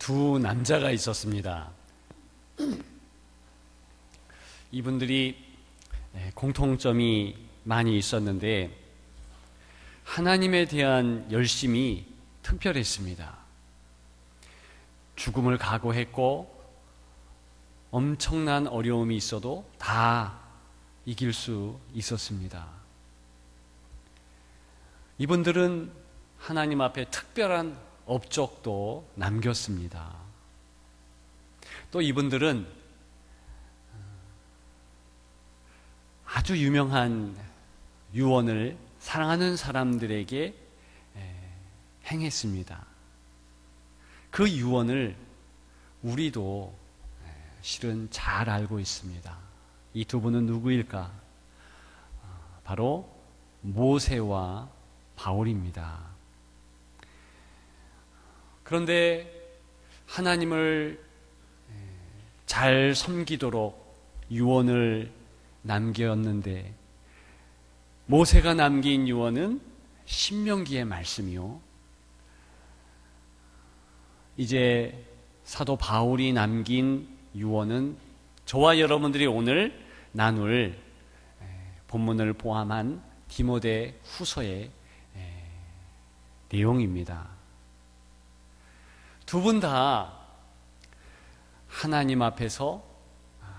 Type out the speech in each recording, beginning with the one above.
두 남자가 있었습니다. 이분들이 공통점이 많이 있었는데 하나님에 대한 열심이 특별했습니다. 죽음을 각오했고 엄청난 어려움이 있어도 다 이길 수 있었습니다. 이분들은 하나님 앞에 특별한 업적도 남겼습니다. 또 이분들은 아주 유명한 유언을 사랑하는 사람들에게 행했습니다. 그 유언을 우리도 실은 잘 알고 있습니다. 이 두 분은 누구일까? 바로 모세와 바울입니다. 그런데 하나님을 잘 섬기도록 유언을 남겼는데 모세가 남긴 유언은 신명기의 말씀이요. 이제 사도 바울이 남긴 유언은 저와 여러분들이 오늘 나눌 본문을 포함한 디모데 후서의 내용입니다. 두 분 다 하나님 앞에서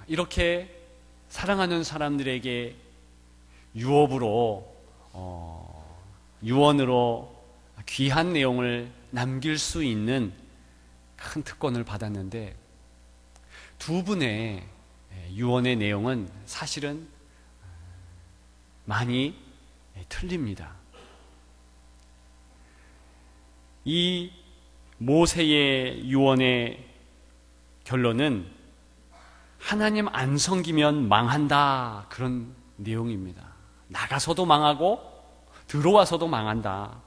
이렇게 사랑하는 사람들에게 유언으로 귀한 내용을 남길 수 있는 큰 특권을 받았는데 두 분의 유언의 내용은 사실은 많이 틀립니다. 이 모세의 유언의 결론은 하나님 안 섬기면 망한다, 그런 내용입니다. 나가서도 망하고 들어와서도 망한다.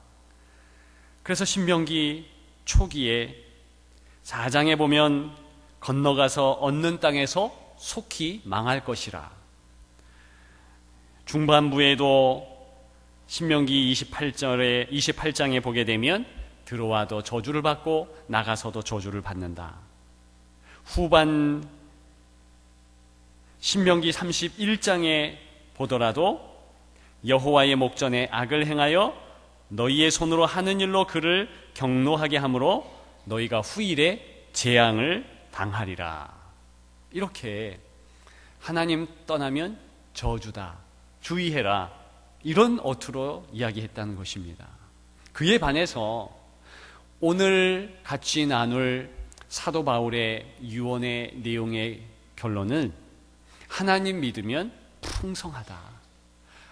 그래서 신명기 초기에 4장에 보면 건너가서 얻는 땅에서 속히 망할 것이라. 중반부에도 신명기 28장에 보게 되면 들어와도 저주를 받고 나가서도 저주를 받는다. 후반 신명기 31장에 보더라도 여호와의 목전에 악을 행하여 너희의 손으로 하는 일로 그를 경노하게 함으로 너희가 후일에 재앙을 당하리라. 이렇게 하나님 떠나면 저주다, 주의해라, 이런 어투로 이야기했다는 것입니다. 그에 반해서 오늘 같이 나눌 사도 바울의 유언의 내용의 결론은 하나님 믿으면 풍성하다,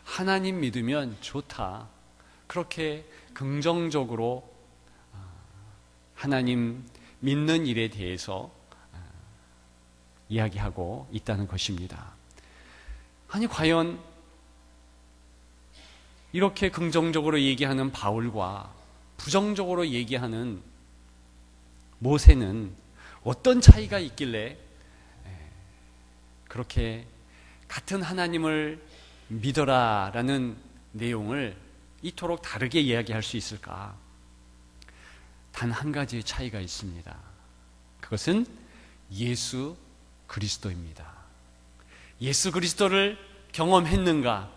하나님 믿으면 좋다, 그렇게 긍정적으로 하나님 믿는 일에 대해서 이야기하고 있다는 것입니다. 아니 과연 이렇게 긍정적으로 얘기하는 바울과 부정적으로 얘기하는 모세는 어떤 차이가 있길래 그렇게 같은 하나님을 믿어라라는 내용을 이토록 다르게 이야기할 수 있을까? 단 한 가지의 차이가 있습니다. 그것은 예수 그리스도입니다. 예수 그리스도를 경험했는가?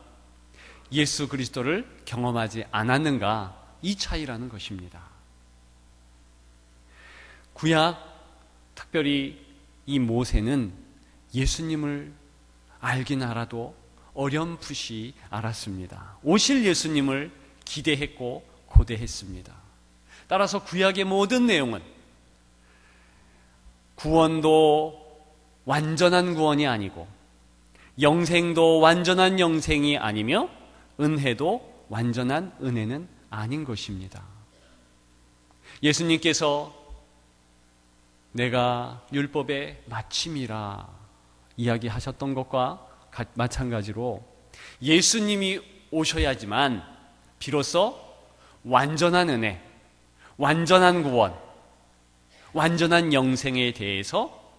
예수 그리스도를 경험하지 않았는가? 이 차이라는 것입니다. 구약, 특별히 이 모세는 예수님을 알긴 알아도 어렴풋이 알았습니다. 오실 예수님을 기대했고 고대했습니다. 따라서 구약의 모든 내용은 구원도 완전한 구원이 아니고 영생도 완전한 영생이 아니며 은혜도 완전한 은혜는 아닌 것입니다. 예수님께서 내가 율법의 마침이라 이야기하셨던 것과 마찬가지로 예수님이 오셔야지만 비로소 완전한 은혜, 완전한 구원, 완전한 영생에 대해서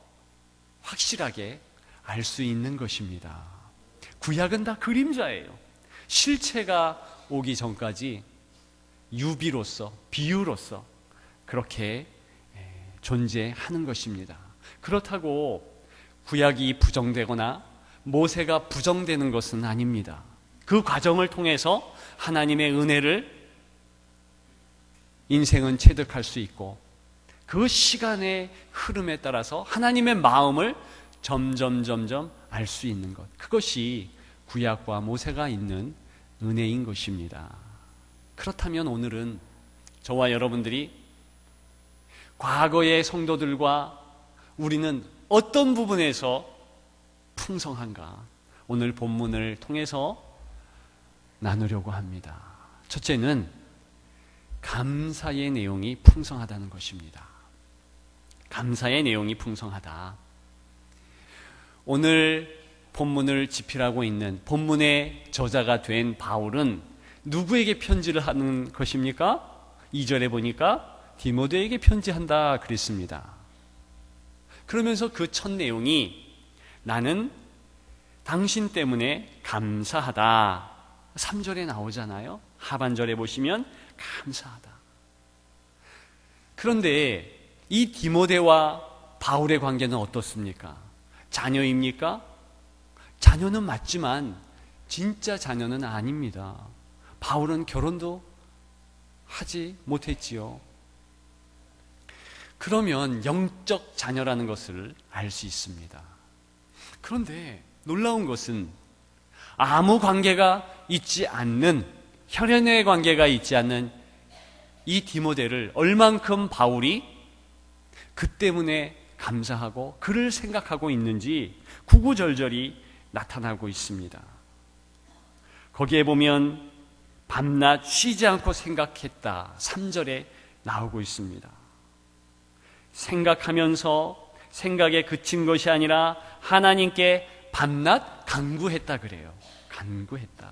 확실하게 알 수 있는 것입니다. 구약은 다 그림자예요. 실체가 오기 전까지 유비로서, 비유로서 그렇게 존재하는 것입니다. 그렇다고 구약이 부정되거나 모세가 부정되는 것은 아닙니다. 그 과정을 통해서 하나님의 은혜를 인생은 체득할 수 있고, 그 시간의 흐름에 따라서 하나님의 마음을 점점 알 수 있는 것, 그것이 구약과 모세가 있는 은혜인 것입니다. 그렇다면 오늘은 저와 여러분들이 과거의 성도들과 우리는 어떤 부분에서 풍성한가, 오늘 본문을 통해서 나누려고 합니다. 첫째는 감사의 내용이 풍성하다는 것입니다. 감사의 내용이 풍성하다. 오늘 본문을 집필하고 있는 본문의 저자가 된 바울은 누구에게 편지를 하는 것입니까? 2절에 보니까 디모데에게 편지한다 그랬습니다. 그러면서 그 첫 내용이 나는 당신 때문에 감사하다. 3절에 나오잖아요. 하반절에 보시면 감사하다. 그런데 이 디모데와 바울의 관계는 어떻습니까? 자녀입니까? 자녀는 맞지만 진짜 자녀는 아닙니다. 바울은 결혼도 하지 못했지요. 그러면 영적 자녀라는 것을 알 수 있습니다. 그런데 놀라운 것은 아무 관계가 있지 않는, 혈연의 관계가 있지 않는 이 디모데를 얼만큼 바울이 그 때문에 감사하고 그를 생각하고 있는지 구구절절히 나타나고 있습니다. 거기에 보면 밤낮 쉬지 않고 생각했다 3절에 나오고 있습니다. 생각하면서 생각에 그친 것이 아니라 하나님께 밤낮 간구했다 그래요. 간구했다.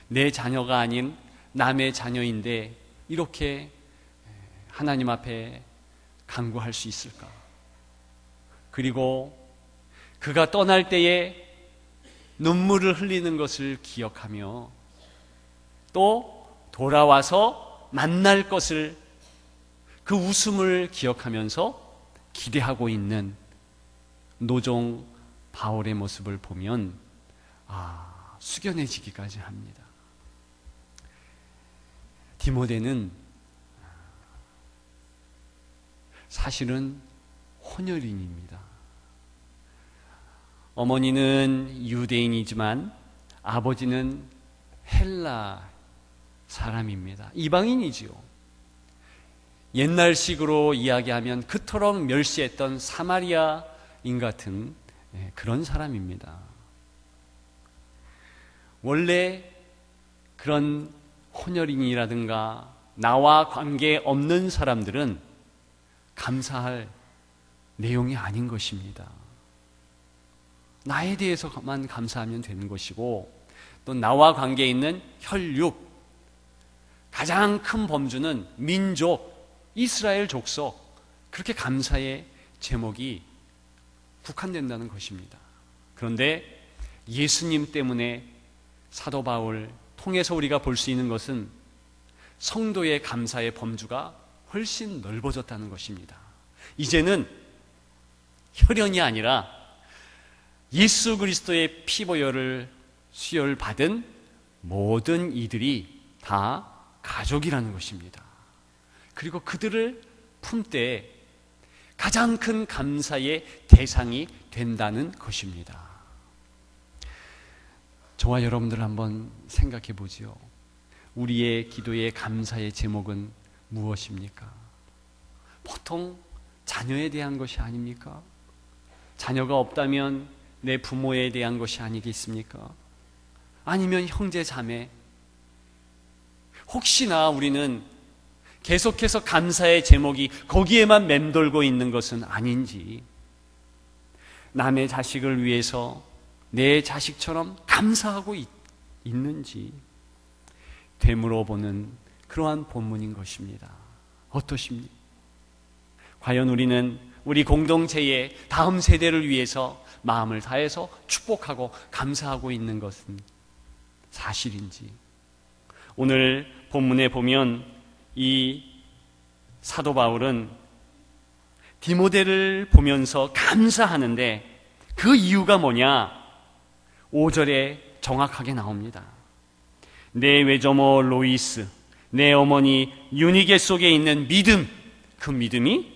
내 자녀가 아닌 남의 자녀인데 이렇게 하나님 앞에 간구할 수 있을까? 그리고 그가 떠날 때에 눈물을 흘리는 것을 기억하며 또 돌아와서 만날 것을, 그 웃음을 기억하면서 기대하고 있는 노종 바울의 모습을 보면 숙연해지기까지 합니다. 디모데는 사실은 혼혈인입니다. 어머니는 유대인이지만 아버지는 헬라 사람입니다. 이방인이지요. 옛날식으로 이야기하면 그토록 멸시했던 사마리아인 같은 그런 사람입니다. 원래 그런 혼혈인이라든가 나와 관계없는 사람들은 감사할 내용이 아닌 것입니다. 나에 대해서만 감사하면 되는 것이고, 또 나와 관계 있는 혈육, 가장 큰 범주는 민족, 이스라엘 족속, 그렇게 감사의 제목이 국한된다는 것입니다. 그런데 예수님 때문에 사도 바울 통해서 우리가 볼 수 있는 것은 성도의 감사의 범주가 훨씬 넓어졌다는 것입니다. 이제는 혈연이 아니라 예수 그리스도의 피보혈을 수혈받은 모든 이들이 다 가족이라는 것입니다. 그리고 그들을 품때 가장 큰 감사의 대상이 된다는 것입니다. 저와 여러분들 한번 생각해 보지요. 우리의 기도의 감사의 제목은 무엇입니까? 보통 자녀에 대한 것이 아닙니까? 자녀가 없다면 내 부모에 대한 것이 아니겠습니까? 아니면 형제 자매. 혹시나 우리는 계속해서 감사의 제목이 거기에만 맴돌고 있는 것은 아닌지, 남의 자식을 위해서 내 자식처럼 감사하고 있는지 되물어 보는 그러한 본문인 것입니다. 어떠십니까? 과연 우리는 우리 공동체의 다음 세대를 위해서 마음을 다해서 축복하고 감사하고 있는 것은 사실인지. 오늘 본문에 보면 이 사도 바울은 디모데를 보면서 감사하는데 그 이유가 뭐냐? 5절에 정확하게 나옵니다. 내 외조모 로이스, 내 어머니 유니게 속에 있는 믿음, 그 믿음이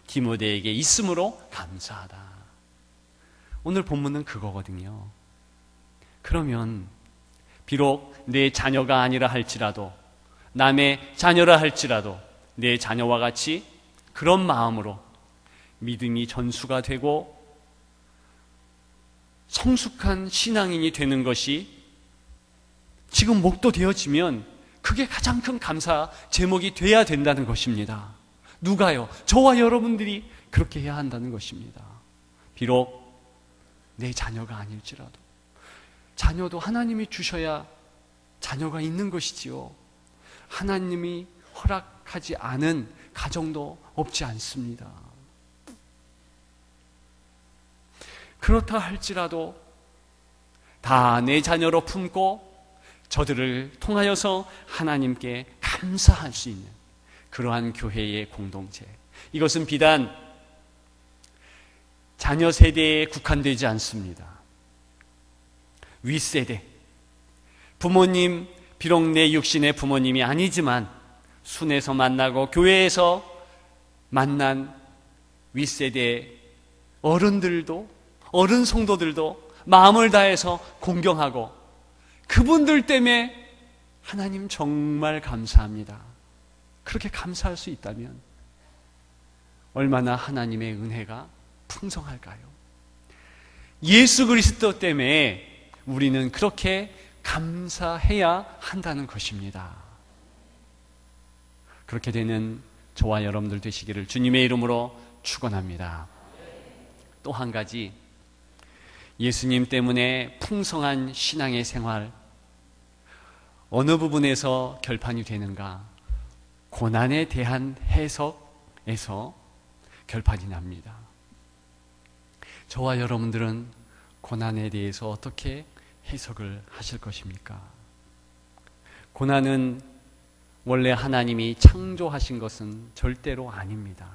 디모데에게 있으므로 감사하다. 오늘 본문은 그거거든요. 그러면 비록 내 자녀가 아니라 할지라도, 남의 자녀라 할지라도 내 자녀와 같이 그런 마음으로 믿음이 전수가 되고 성숙한 신앙인이 되는 것이 지금 목도되어지면 그게 가장 큰 감사 제목이 돼야 된다는 것입니다. 누가요? 저와 여러분들이 그렇게 해야 한다는 것입니다. 비록 내 자녀가 아닐지라도, 자녀도 하나님이 주셔야 자녀가 있는 것이지요. 하나님이 허락하지 않은 가정도 없지 않습니다. 그렇다 할지라도 다 내 자녀로 품고 저들을 통하여서 하나님께 감사할 수 있는 그러한 교회의 공동체, 이것은 비단 자녀 세대에 국한되지 않습니다. 윗세대, 부모님, 비록 내 육신의 부모님이 아니지만 순에서 만나고 교회에서 만난 윗세대 어른들도, 어른 성도들도 마음을 다해서 공경하고 그분들 때문에 하나님 정말 감사합니다. 그렇게 감사할 수 있다면 얼마나 하나님의 은혜가 풍성할까요? 예수 그리스도 때문에 우리는 그렇게 감사해야 한다는 것입니다. 그렇게 되는 저와 여러분들 되시기를 주님의 이름으로 축원합니다. 또 한 가지, 예수님 때문에 풍성한 신앙의 생활, 어느 부분에서 결판이 되는가? 고난에 대한 해석에서 결판이 납니다. 저와 여러분들은 고난에 대해서 어떻게 해석을 하실 것입니까? 고난은 원래 하나님이 창조하신 것은 절대로 아닙니다.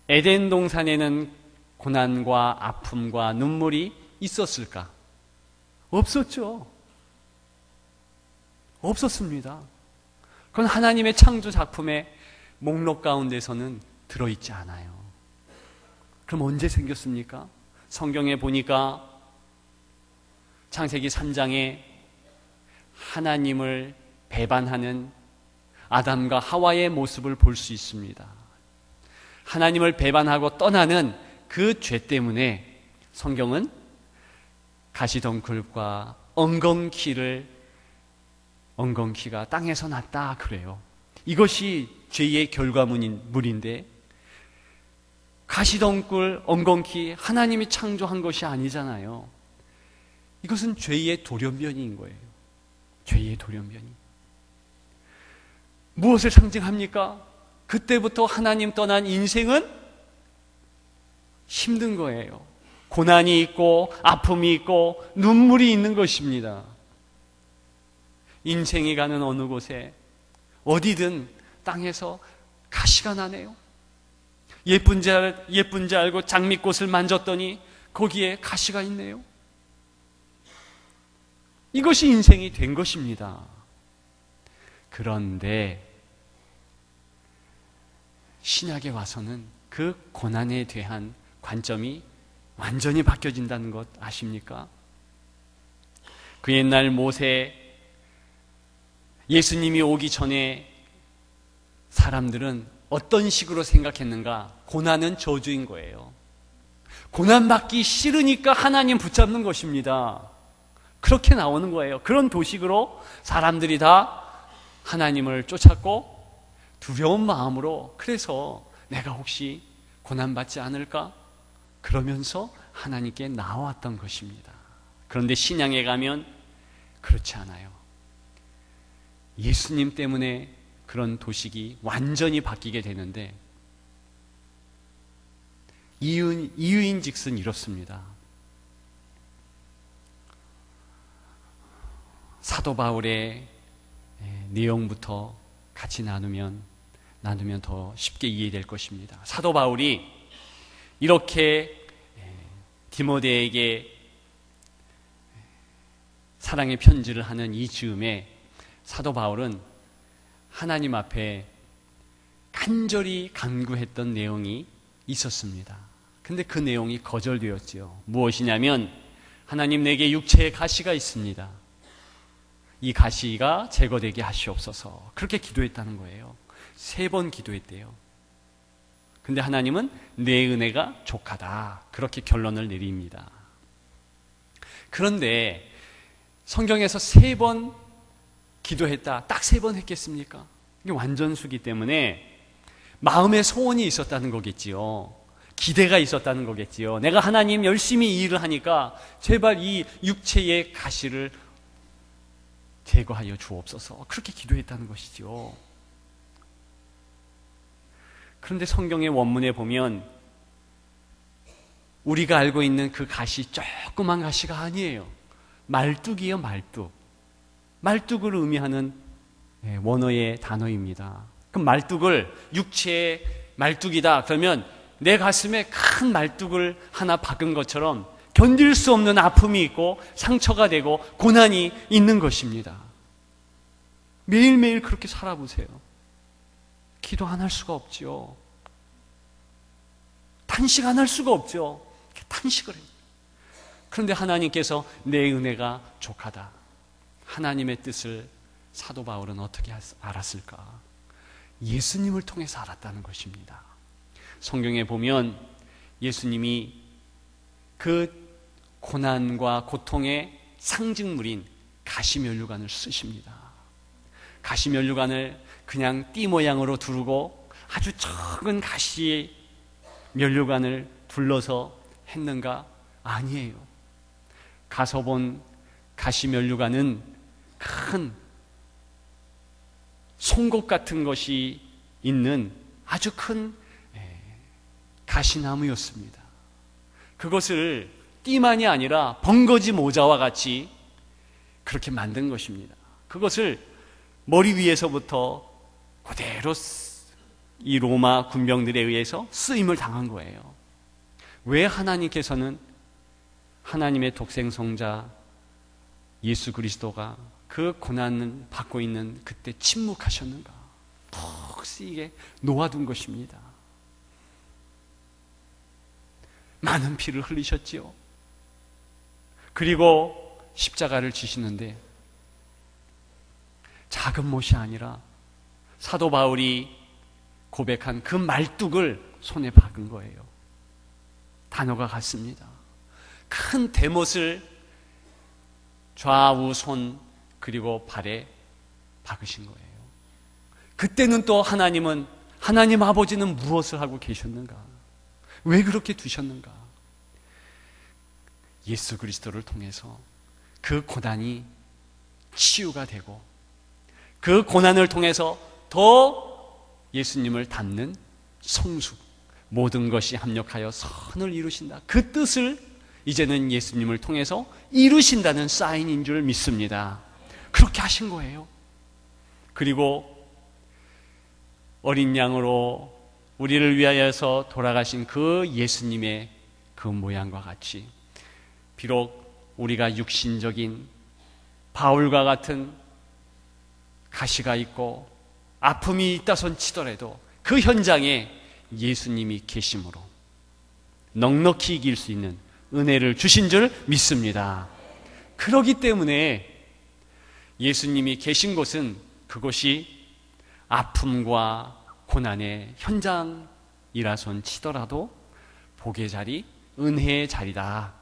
에덴 동산에는 고난과 아픔과 눈물이 있었을까? 없었죠. 없었습니다. 그건 하나님의 창조 작품의 목록 가운데서는 들어있지 않아요. 그럼 언제 생겼습니까? 성경에 보니까 창세기 3장에 하나님을 배반하는 아담과 하와의 모습을 볼 수 있습니다. 하나님을 배반하고 떠나는 그 죄 때문에 성경은 가시덩굴과 엉겅퀴가 땅에서 났다 그래요. 이것이 죄의 결과물인데, 가시덩굴, 엉겅퀴, 하나님이 창조한 것이 아니잖아요. 이것은 죄의 돌연변이인 거예요. 죄의 돌연변이. 무엇을 상징합니까? 그때부터 하나님 떠난 인생은 힘든 거예요. 고난이 있고 아픔이 있고 눈물이 있는 것입니다. 인생이 가는 어느 곳에 어디든 땅에서 가시가 나네요. 예쁜지 알고 장미꽃을 만졌더니 거기에 가시가 있네요. 이것이 인생이 된 것입니다. 그런데 신약에 와서는 그 고난에 대한 관점이 완전히 바뀌어진다는 것 아십니까? 그 옛날 모세, 예수님이 오기 전에 사람들은 어떤 식으로 생각했는가? 고난은 저주인 거예요. 고난받기 싫으니까 하나님 붙잡는 것입니다. 그렇게 나오는 거예요. 그런 도식으로 사람들이 다 하나님을 쫓았고 두려운 마음으로, 그래서 내가 혹시 고난받지 않을까? 그러면서 하나님께 나왔던 것입니다. 그런데 신약에 가면 그렇지 않아요. 예수님 때문에 그런 도식이 완전히 바뀌게 되는데, 이유인즉슨 이렇습니다. 사도 바울의 내용부터 같이 나누면 나누면 더 쉽게 이해될 것입니다. 사도 바울이 이렇게 디모데에게 사랑의 편지를 하는 이 즈음에 사도 바울은 하나님 앞에 간절히 간구했던 내용이 있었습니다. 근데 그 내용이 거절되었지요. 무엇이냐면 하나님, 내게 육체의 가시가 있습니다. 이 가시가 제거되게 하시옵소서. 그렇게 기도했다는 거예요. 3번 기도했대요. 근데 하나님은 내 은혜가 족하다. 그렇게 결론을 내립니다. 그런데 성경에서 3번 기도했다. 딱 3번 했겠습니까? 이게 완전수기 때문에 마음의 소원이 있었다는 거겠지요. 기대가 있었다는 거겠지요. 내가 하나님 열심히 일을 하니까 제발 이 육체의 가시를 제거하여 주옵소서. 그렇게 기도했다는 것이죠. 그런데 성경의 원문에 보면 우리가 알고 있는 그 가시, 조그만 가시가 아니에요. 말뚝이에요, 말뚝. 말뚝을 의미하는 원어의 단어입니다. 그럼 말뚝을 육체의 말뚝이다 그러면 내 가슴에 큰 말뚝을 하나 박은 것처럼 견딜 수 없는 아픔이 있고 상처가 되고 고난이 있는 것입니다. 매일매일 그렇게 살아보세요. 기도 안 할 수가 없죠. 탄식 안 할 수가 없죠. 탄식을 해요. 그런데 하나님께서 내 은혜가 족하다. 하나님의 뜻을 사도 바울은 어떻게 알았을까? 예수님을 통해서 알았다는 것입니다. 성경에 보면 예수님이 그 고난과 고통의 상징물인 가시면류관을 쓰십니다. 가시면류관을 그냥 띠 모양으로 두르고 아주 적은 가시 면류관을 둘러서 했는가? 아니에요. 가서 본 가시면류관은 큰 송곳 같은 것이 있는 아주 큰 가시나무였습니다. 그것을 띠만이 아니라 번거지 모자와 같이 그렇게 만든 것입니다. 그것을 머리 위에서부터 그대로 이 로마 군병들에 의해서 쓰임을 당한 거예요. 왜 하나님께서는 하나님의 독생성자 예수 그리스도가 그 고난을 받고 있는 그때 침묵하셨는가? 푹 쓰이게 놓아둔 것입니다. 많은 피를 흘리셨지요. 그리고 십자가를 지시는데 작은 못이 아니라 사도 바울이 고백한 그 말뚝을 손에 박은 거예요. 단어가 같습니다. 큰 대못을 좌우 손 그리고 발에 박으신 거예요. 그때는 또 하나님 아버지는 무엇을 하고 계셨는가? 왜 그렇게 두셨는가? 예수 그리스도를 통해서 그 고난이 치유가 되고 그 고난을 통해서 더 예수님을 닮는 성숙, 모든 것이 합력하여 선을 이루신다. 그 뜻을 이제는 예수님을 통해서 이루신다는 사인인 줄 믿습니다. 그렇게 하신 거예요. 그리고 어린 양으로 우리를 위하여서 돌아가신 그 예수님의 그 모양과 같이 비록 우리가 육신적인 바울과 같은 가시가 있고 아픔이 있다손 치더라도 그 현장에 예수님이 계심으로 넉넉히 이길 수 있는 은혜를 주신 줄 믿습니다. 그렇기 때문에 예수님이 계신 곳은 그곳이 아픔과 고난의 현장이라손 치더라도 복의 자리, 은혜의 자리다.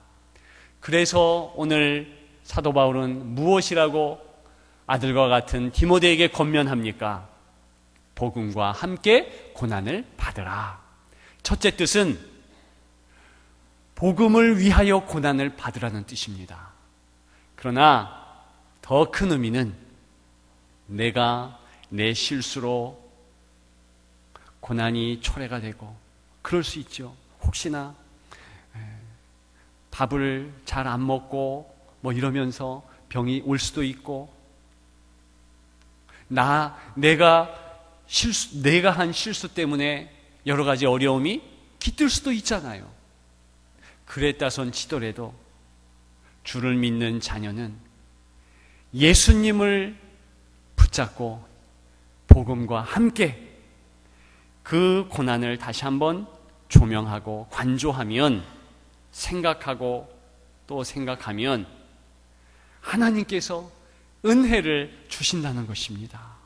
그래서 오늘 사도 바울은 무엇이라고 아들과 같은 디모데에게 권면합니까? 복음과 함께 고난을 받으라. 첫째 뜻은 복음을 위하여 고난을 받으라는 뜻입니다. 그러나 더 큰 의미는 내가 내 실수로 고난이 초래가 되고 그럴 수 있죠. 혹시나 밥을 잘 안 먹고 뭐 이러면서 병이 올 수도 있고 내가 내가 한 실수 때문에 여러 가지 어려움이 깃들 수도 있잖아요. 그랬다손 치더라도 주를 믿는 자녀는 예수님을 붙잡고 복음과 함께 그 고난을 다시 한번 조명하고 관조하면, 생각하고 또 생각하면 하나님께서 은혜를 주신다는 것입니다.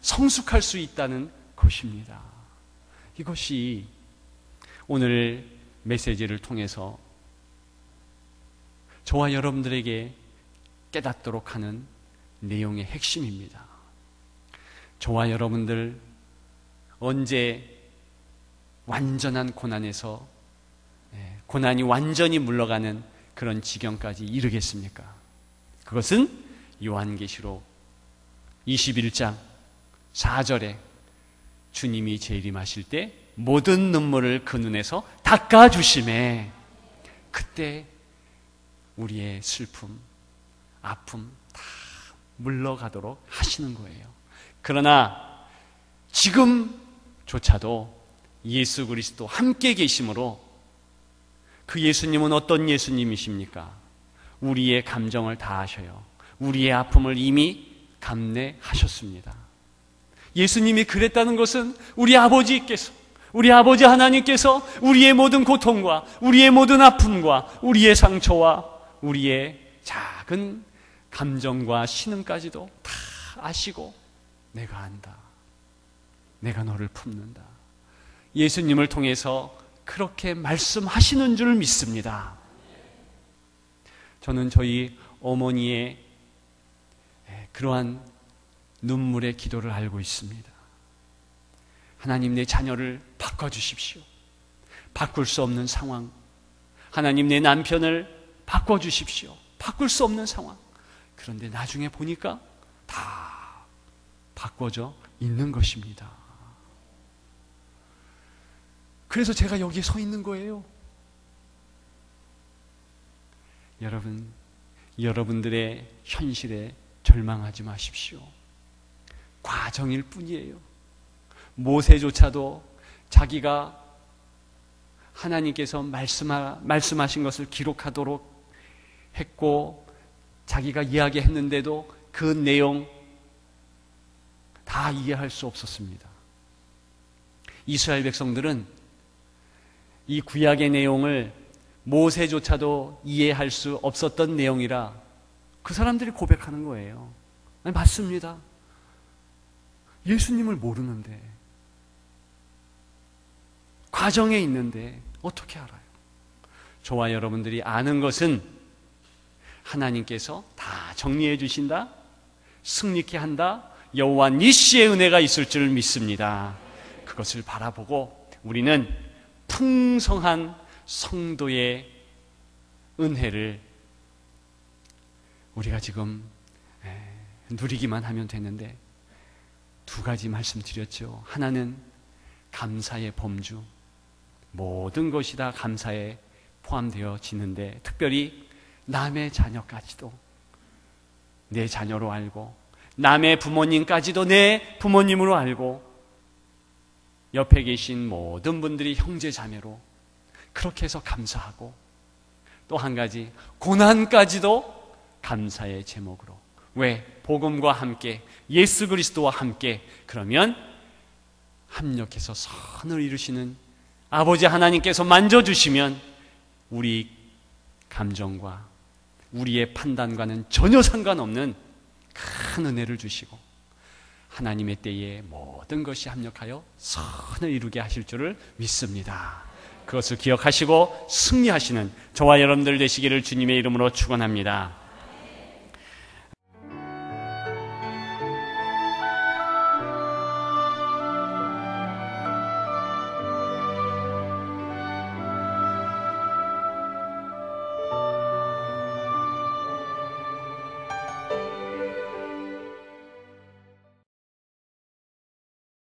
성숙할 수 있다는 것입니다. 이것이 오늘 메시지를 통해서 저와 여러분들에게 깨닫도록 하는 내용의 핵심입니다. 저와 여러분들 언제 완전한 고난에서 고난이 완전히 물러가는 그런 지경까지 이르겠습니까? 그것은 요한계시록 21장 4절에 주님이 재림하실 때 모든 눈물을 그 눈에서 닦아주심에, 그때 우리의 슬픔, 아픔 다 물러가도록 하시는 거예요. 그러나 지금조차도 예수 그리스도 함께 계심으로, 그 예수님은 어떤 예수님이십니까? 우리의 감정을 다 아셔요. 우리의 아픔을 이미 감내하셨습니다. 예수님이 그랬다는 것은 우리 아버지 하나님께서 우리의 모든 고통과 우리의 모든 아픔과 우리의 상처와 우리의 작은 감정과 신음까지도 다 아시고, 내가 안다, 내가 너를 품는다, 예수님을 통해서 그렇게 말씀하시는 줄 믿습니다. 저는 저희 어머니의 그러한 눈물의 기도를 알고 있습니다. 하나님, 내 자녀를 바꿔주십시오. 바꿀 수 없는 상황. 하나님, 내 남편을 바꿔주십시오. 바꿀 수 없는 상황. 그런데 나중에 보니까 다 바꿔져 있는 것입니다. 그래서 제가 여기에 서 있는 거예요. 여러분들의 현실에 절망하지 마십시오. 과정일 뿐이에요. 모세조차도 자기가 하나님께서 말씀하신 것을 기록하도록 했고, 자기가 이야기했는데도 그 내용 다 이해할 수 없었습니다. 이스라엘 백성들은 이 구약의 내용을 모세조차도 이해할 수 없었던 내용이라 그 사람들이 고백하는 거예요. 아니, 맞습니다. 예수님을 모르는데, 과정에 있는데 어떻게 알아요? 저와 여러분들이 아는 것은 하나님께서 다 정리해 주신다, 승리케 한다, 여호와 니시의 은혜가 있을 줄 믿습니다. 그것을 바라보고 우리는 풍성한 성도의 은혜를 우리가 지금 누리기만 하면 되는데, 두 가지 말씀드렸죠. 하나는 감사의 범주, 모든 것이 다 감사에 포함되어지는데, 특별히 남의 자녀까지도 내 자녀로 알고, 남의 부모님까지도 내 부모님으로 알고, 옆에 계신 모든 분들이 형제 자매로 그렇게 해서 감사하고, 또 한 가지 고난까지도 감사의 제목으로. 왜? 복음과 함께, 예수 그리스도와 함께. 그러면 합력해서 선을 이루시는 아버지 하나님께서 만져주시면 우리 감정과 우리의 판단과는 전혀 상관없는 큰 은혜를 주시고, 하나님의 때에 모든 것이 합력하여 선을 이루게 하실 줄을 믿습니다. 그것을 기억하시고 승리하시는 저와 여러분들 되시기를 주님의 이름으로 축원합니다.